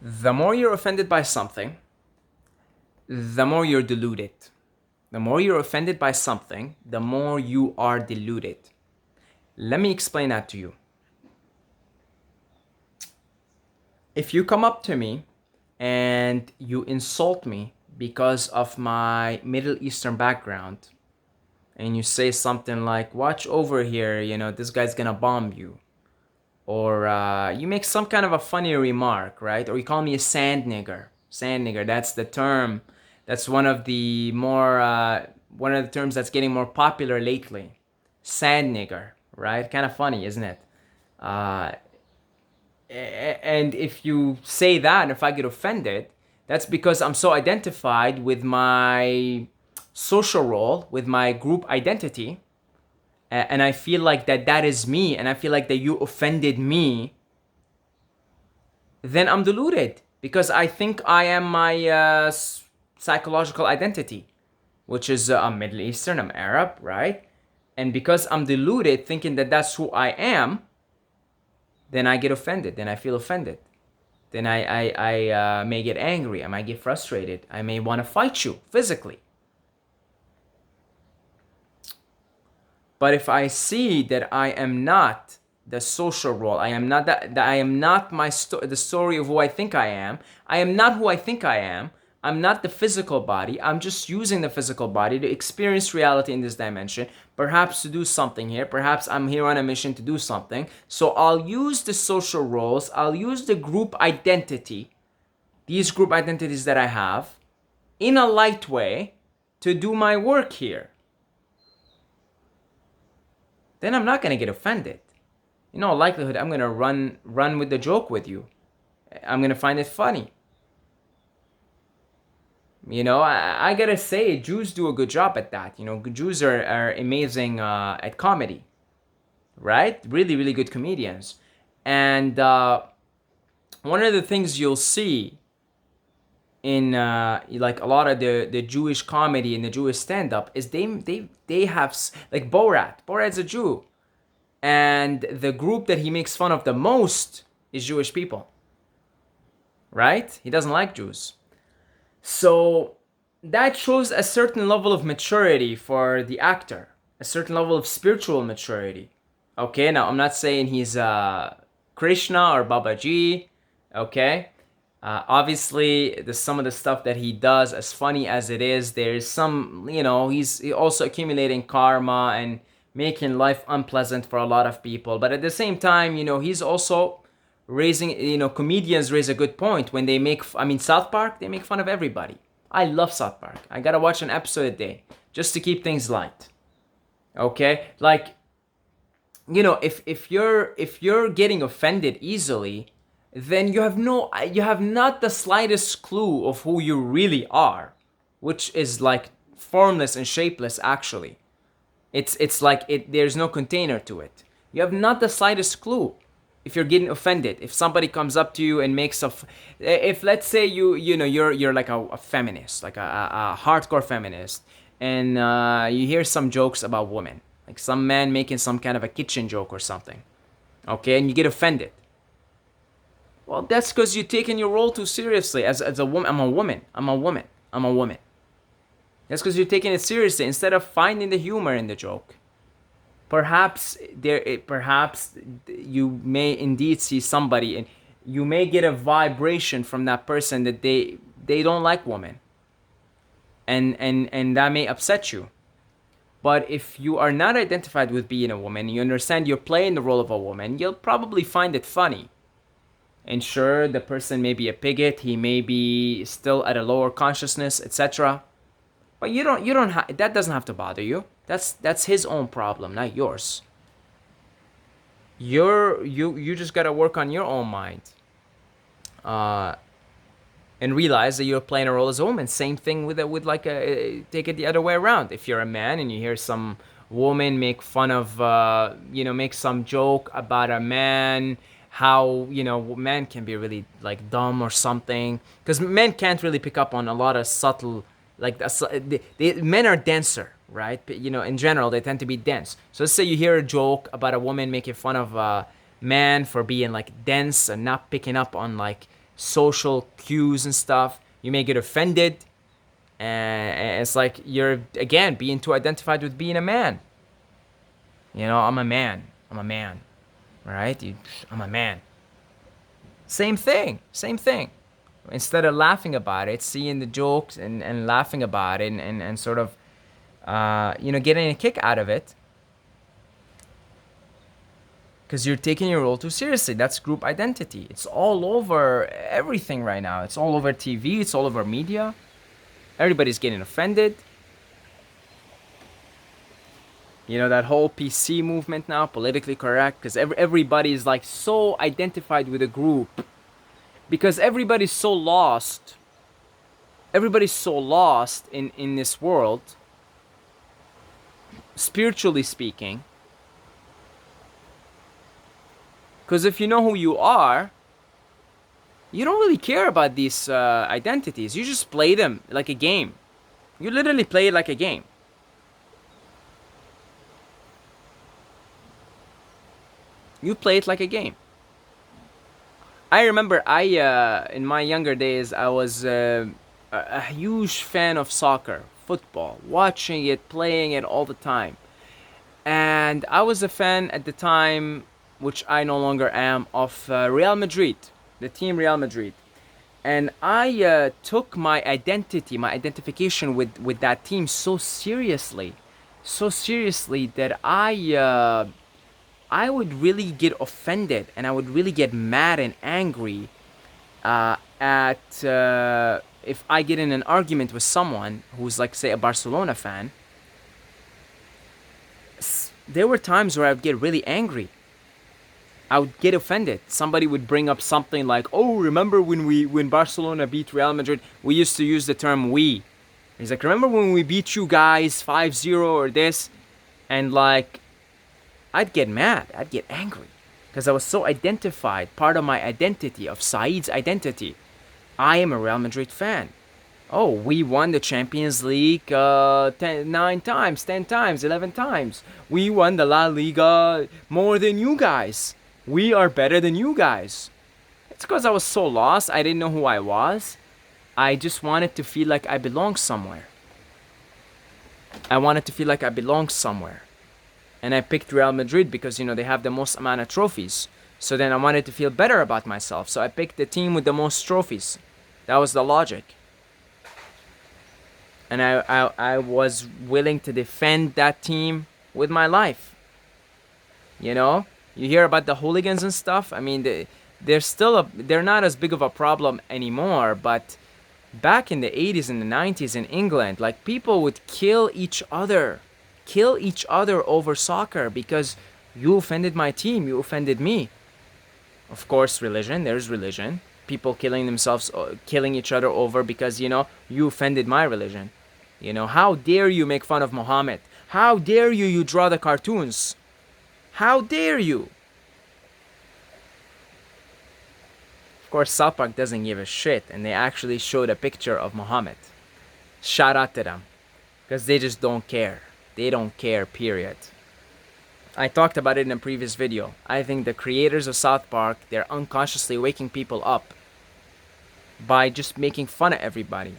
The more you're offended by something, the more you're deluded. The more you're offended by something, the more you are deluded. Let me explain that to you. If you come up to me and you insult me because of my Middle Eastern background, and you say something like, watch over here, this guy's gonna bomb you. Or you make some kind of a funny remark, right? Or you call me a sand nigger. Sand nigger, that's the term. That's one of the terms that's getting more popular lately. Sand nigger, right? Kind of funny, isn't it? Uh, and if you say that, and if I get offended, that's because I'm so identified with my social role, with my group identity, and I feel like that is me, and I feel like that you offended me, then I'm deluded because I think I am my psychological identity, which is I'm Middle Eastern, I'm Arab, right? And because I'm deluded, thinking that that's who I am, then I get offended. Then I feel offended. Then I may get angry. I might get frustrated. I may want to fight you physically. But if I see that I am not the social role, I am not that I am not the story of who I think I am. I am not who I think I am. I'm not the physical body. I'm just using the physical body to experience reality in this dimension, perhaps to do something here. Perhaps I'm here on a mission to do something. So I'll use the social roles, I'll use the group identity, these group identities that I have, in a light way to do my work here. Then I'm not gonna get offended. In all likelihood, I'm gonna run with the joke with you. I'm gonna find it funny. I gotta say, Jews do a good job at that. Jews are amazing at comedy, right? Really, really good comedians. And one of the things you'll see in like a lot of the Jewish comedy and the Jewish stand-up is they have like Borat. Borat's a Jew, and the group that he makes fun of the most is Jewish people, right? He doesn't like Jews. So that shows a certain level of maturity for the actor, a certain level of spiritual maturity. Okay, now I'm not saying he's Krishna or Babaji, okay? Obviously, some of the stuff that he does, as funny as it is, there's some, he's also accumulating karma and making life unpleasant for a lot of people. But at the same time, he's also raising, comedians raise a good point when they make, South Park, they make fun of everybody. I love South Park. I gotta watch an episode a day just to keep things light. Okay? Like, if you're getting offended easily, then you have not the slightest clue of who you really are, which is like formless and shapeless actually. It's like there's no container to it. You have not the slightest clue if you're getting offended. If somebody comes up to you and makes if let's say you're like a feminist, like a hardcore feminist, and you hear some jokes about women, like some man making some kind of a kitchen joke or something, okay, and you get offended. Well, that's because you're taking your role too seriously. As a woman, I'm a woman. I'm a woman. I'm a woman. That's because you're taking it seriously instead of finding the humor in the joke. Perhaps you may indeed see somebody, and you may get a vibration from that person that they don't like women, and that may upset you. But if you are not identified with being a woman, you understand you're playing the role of a woman, you'll probably find it funny. And sure, the person may be a bigot, he may be still at a lower consciousness, etc. But that doesn't have to bother you. That's his own problem, not yours. You just gotta work on your own mind, and realize that you're playing a role as a woman. Same thing with like take it the other way around. If you're a man and you hear some woman make fun of make some joke about a man, how men can be really like dumb or something, because men can't really pick up on a lot of subtle, like men are denser, right? But, in general they tend to be dense. So let's say you hear a joke about a woman making fun of a man for being like dense and not picking up on like social cues and stuff. You may get offended, and it's like you're again being too identified with being a man. I'm a man. I'm a man, right? I'm a man. Same thing. Same thing. Instead of laughing about it, seeing the jokes and laughing about it and sort of, getting a kick out of it, because you're taking your role too seriously. That's group identity. It's all over everything right now. It's all over TV. It's all over media. Everybody's getting offended. That whole PC movement now, politically correct, because everybody's like so identified with a group, because everybody's so lost. Everybody's so lost in this world, spiritually speaking. Because if you know who you are, you don't really care about these identities. You just play them like a game. You literally play it like a game. You play it like a game. I remember in my younger days, I was a huge fan of soccer, football, watching it, playing it all the time. And I was a fan at the time, which I no longer am, of Real Madrid, the team Real Madrid. And I took my identification with that team so seriously that I would really get offended and I would really get mad and angry at if I get in an argument with someone who's like, say, a Barcelona fan. There were times where I would get really angry. I would get offended. Somebody would bring up something like, "Oh, remember when Barcelona beat Real Madrid? We used to use the term we." He's like, "Remember when we beat you guys 5-0 or this?" And like, I'd get mad. I'd get angry because I was so identified. Part of my identity, of Saeed's identity, I am a Real Madrid fan. Oh, we won the Champions League 9 times, 10 times, 11 times. We won the La Liga more than you guys. We are better than you guys. It's because I was so lost. I didn't know who I was. I just wanted to feel like I belong somewhere. I wanted to feel like I belong somewhere. And I picked Real Madrid because, they have the most amount of trophies. So then I wanted to feel better about myself. So I picked the team with the most trophies. That was the logic. And I was willing to defend that team with my life. You hear about the hooligans and stuff. I mean, they're not as big of a problem anymore. But back in the 80s and the 90s in England, like, people would kill each other over soccer because you offended my team, you offended me. Of course, there's religion. People killing each other over because, you offended my religion. How dare you make fun of Muhammad? How dare you draw the cartoons? How dare you? Of course, South Park doesn't give a shit, and they actually showed a picture of Muhammad. Shout out to them, because they just don't care. They don't care, period. I talked about it in a previous video. I think the creators of South Park, they're unconsciously waking people up by just making fun of everybody.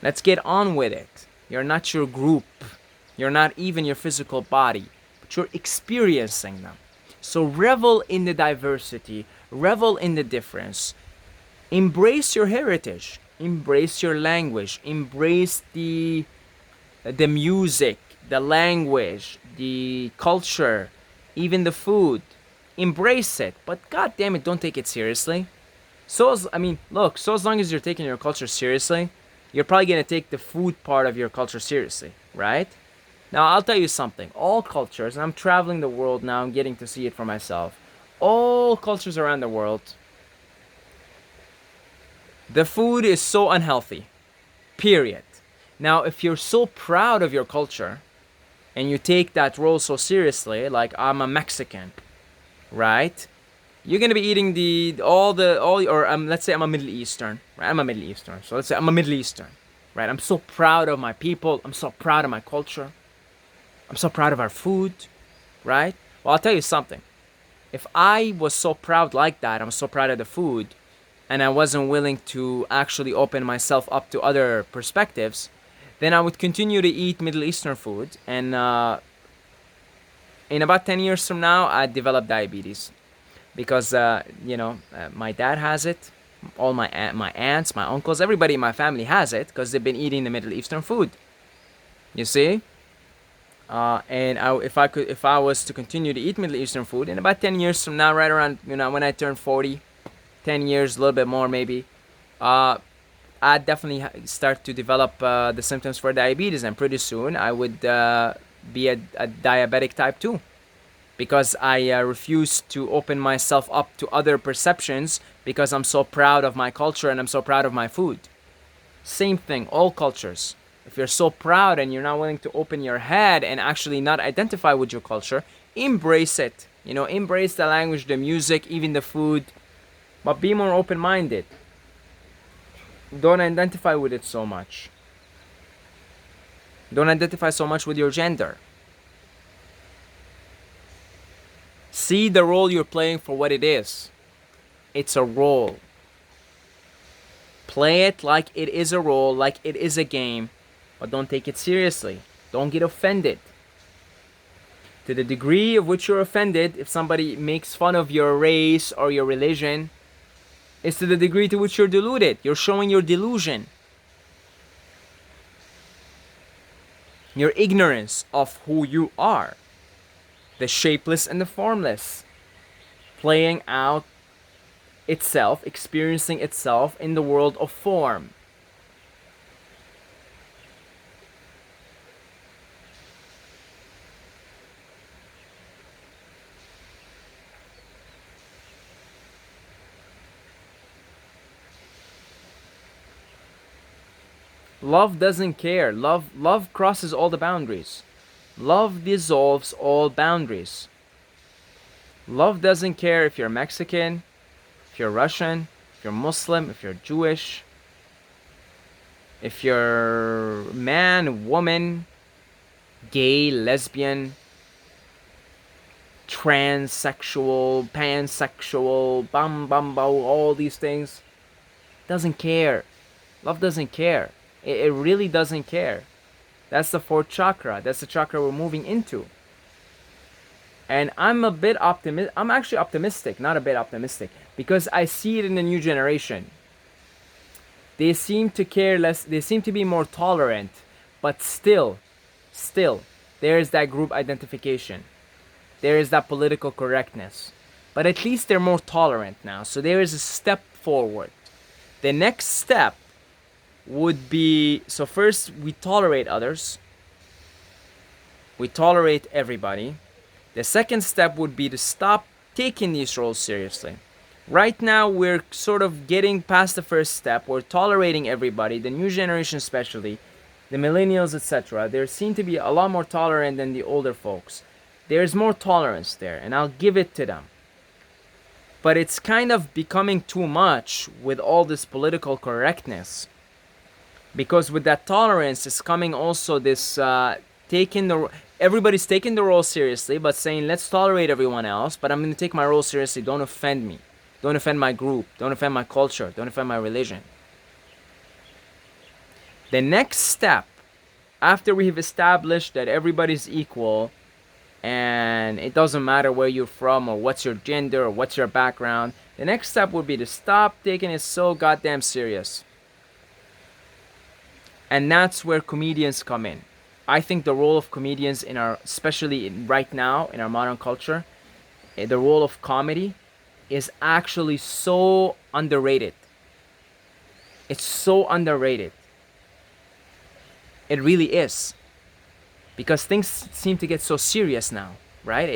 Let's get on with it. You're not your group. You're not even your physical body, but you're experiencing them. So revel in the diversity, revel in the difference. Embrace your heritage, embrace your language, embrace the music, the language, the culture, even the food. Embrace it, but god damn it, don't take it seriously. So as long as you're taking your culture seriously, you're probably going to take the food part of your culture seriously, right? Now, I'll tell you something. All cultures, and I'm traveling the world now, I'm getting to see it for myself. All cultures around the world, the food is so unhealthy. Period. Now, if you're so proud of your culture, and you take that role so seriously, like I'm a Mexican, right? You're gonna be eating let's say I'm a Middle Eastern, right? I'm a Middle Eastern, so let's say I'm a Middle Eastern, right? I'm so proud of my people. I'm so proud of my culture. I'm so proud of our food, right? Well, I'll tell you something. If I was so proud like that, I'm so proud of the food, and I wasn't willing to actually open myself up to other perspectives, then I would continue to eat Middle Eastern food, and in about 10 years from now, I'd develop diabetes because my dad has it, all my aunts, my uncles, everybody in my family has it because they've been eating the Middle Eastern food. You see, if I was to continue to eat Middle Eastern food in about 10 years from now, right around when I turn 40, 10 years, a little bit more maybe, I'd definitely start to develop the symptoms for diabetes, and pretty soon I would be a diabetic type 2 because I refuse to open myself up to other perceptions because I'm so proud of my culture and I'm so proud of my food. Same thing, all cultures. If you're so proud and you're not willing to open your head and actually not identify with your culture, embrace it. Embrace the language, the music, even the food, but be more open-minded. Don't identify with it so much. Don't identify so much with your gender. See the role you're playing for what it is. It's a role. Play it like it is a role, like it is a game, but don't take it seriously. Don't get offended. To the degree of which you're offended, if somebody makes fun of your race or your religion, is to the degree to which you're deluded. You're showing your delusion. Your ignorance of who you are. The shapeless and the formless. Playing out itself, experiencing itself in the world of form. Love doesn't care. Love crosses all the boundaries. Love dissolves all boundaries. Love doesn't care if you're Mexican, if you're Russian, if you're Muslim, if you're Jewish, if you're man, woman, gay, lesbian, transsexual, pansexual, all these things. Doesn't care. Love doesn't care. It really doesn't care. That's the fourth chakra. That's the chakra we're moving into. And I'm actually optimistic, not a bit optimistic, because I see it in the new generation. They seem to care less. They seem to be more tolerant, but still, there is that group identification. There is that political correctness. But at least they're more tolerant now. So there is a step forward. The next step would be, so first we tolerate others. We tolerate everybody. The second step would be to stop taking these roles seriously. Right now we're sort of getting past the first step. We're tolerating everybody, the new generation especially, the millennials, etc. They seem to be a lot more tolerant than the older folks. There's more tolerance there, and I'll give it to them. But it's kind of becoming too much with all this political correctness. Because with that tolerance is coming also this everybody's taking the role seriously, but saying let's tolerate everyone else, but I'm going to take my role seriously. Don't offend me. Don't offend my group. Don't offend my culture. Don't offend my religion. The next step, after we have established that everybody's equal, and it doesn't matter where you're from or what's your gender or what's your background, the next step would be to stop taking it so goddamn serious. And that's where comedians come in. I think the role of comedians especially right now in our modern culture, the role of comedy is actually so underrated. It's so underrated. It really is. Because things seem to get so serious now, right?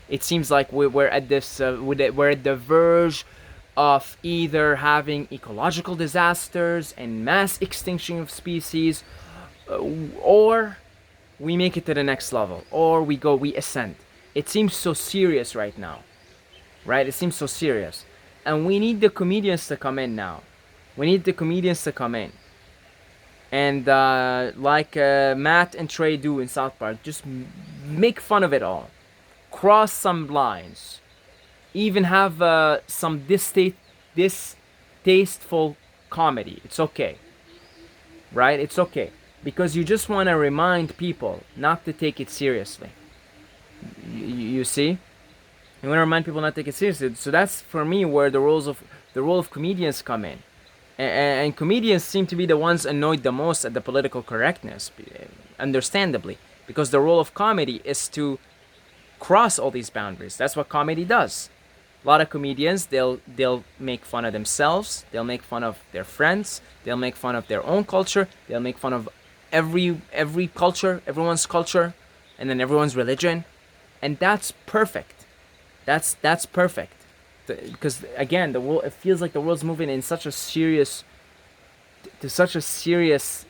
It seems like we're at this, we're at the verge of either having ecological disasters and mass extinction of species, or we make it to the next level, or we ascend. It seems so serious right now, right? It seems so serious. And we need the comedians to come in now. We need the comedians to come in. And like Matt and Trey do in South Park, just make fun of it all. Cross some lines. Even have some tasteful comedy. It's okay, right? It's okay because you just want to remind people not to take it seriously. You see, you want to remind people not to take it seriously. So that's for me where the role of comedians come in, and comedians seem to be the ones annoyed the most at the political correctness, understandably, because the role of comedy is to cross all these boundaries. That's what comedy does. A lot of comedians, they'll make fun of themselves, they'll make fun of their friends, they'll make fun of their own culture, they'll make fun of every culture, everyone's culture, and then everyone's religion, and that's perfect. That's perfect, because again, the world, it feels like the world's moving in such a serious to such a serious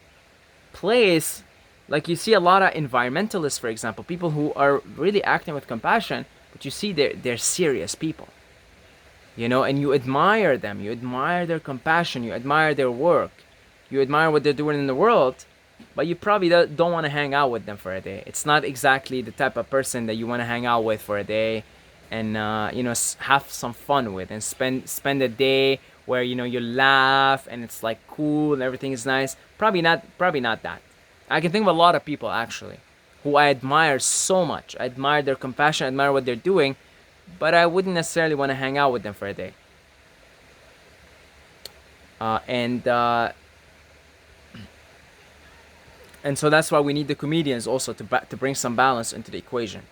place. Like you see a lot of environmentalists, for example, people who are really acting with compassion, but you see they're serious people, you know, and you admire them, you admire their compassion, you admire their work, you admire what they're doing in the world, but you probably don't want to hang out with them for a day. It's not exactly the type of person that you want to hang out with for a day and you know, have some fun with and spend a day where, you know, you laugh and it's like cool and everything is nice. Probably not that. I can think of a lot of people actually who I admire so much. I admire their compassion, I admire what they're doing, but I wouldn't necessarily want to hang out with them for a day. And so that's why we need the comedians also to bring some balance into the equation,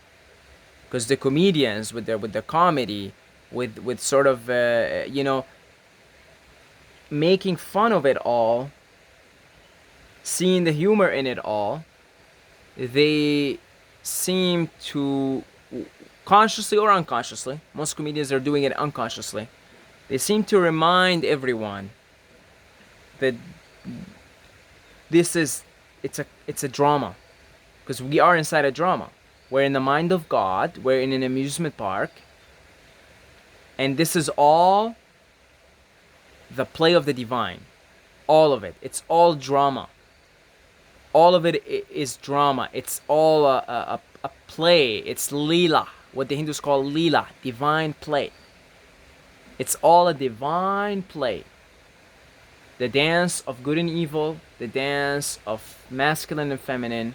because the comedians with their comedy, with sort of you know, making fun of it all, seeing the humor in it all, they seem to, consciously or unconsciously, most comedians are doing it unconsciously, they seem to remind everyone that it's a drama, because we are inside a drama. We're in the mind of God, we're in an amusement park, and this is all the play of the divine. All of it. It's all drama. All of it is drama. It's all a play. It's Leela, what the Hindus call Leela, divine play. It's all a divine play. The dance of good and evil, the dance of masculine and feminine,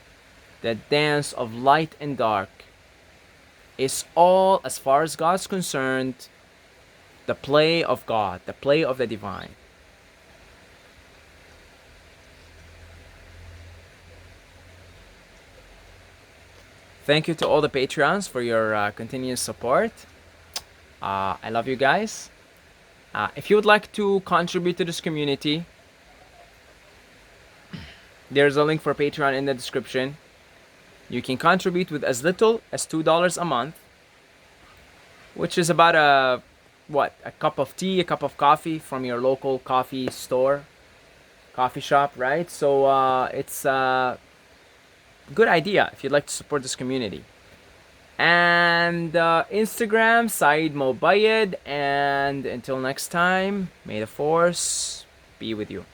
the dance of light and dark, is all, as far as God's concerned, the play of God, the play of the divine. Thank you to all the Patreons for your continuous support. I love you guys. If you would like to contribute to this community, there's a link for Patreon in the description. You can contribute with as little as $2 a month, which is about a cup of tea, a cup of coffee from your local coffee store, coffee shop, right? So it's a good idea if you'd like to support this community. And Instagram, Saeed Mobayed. And until next time, may the force be with you.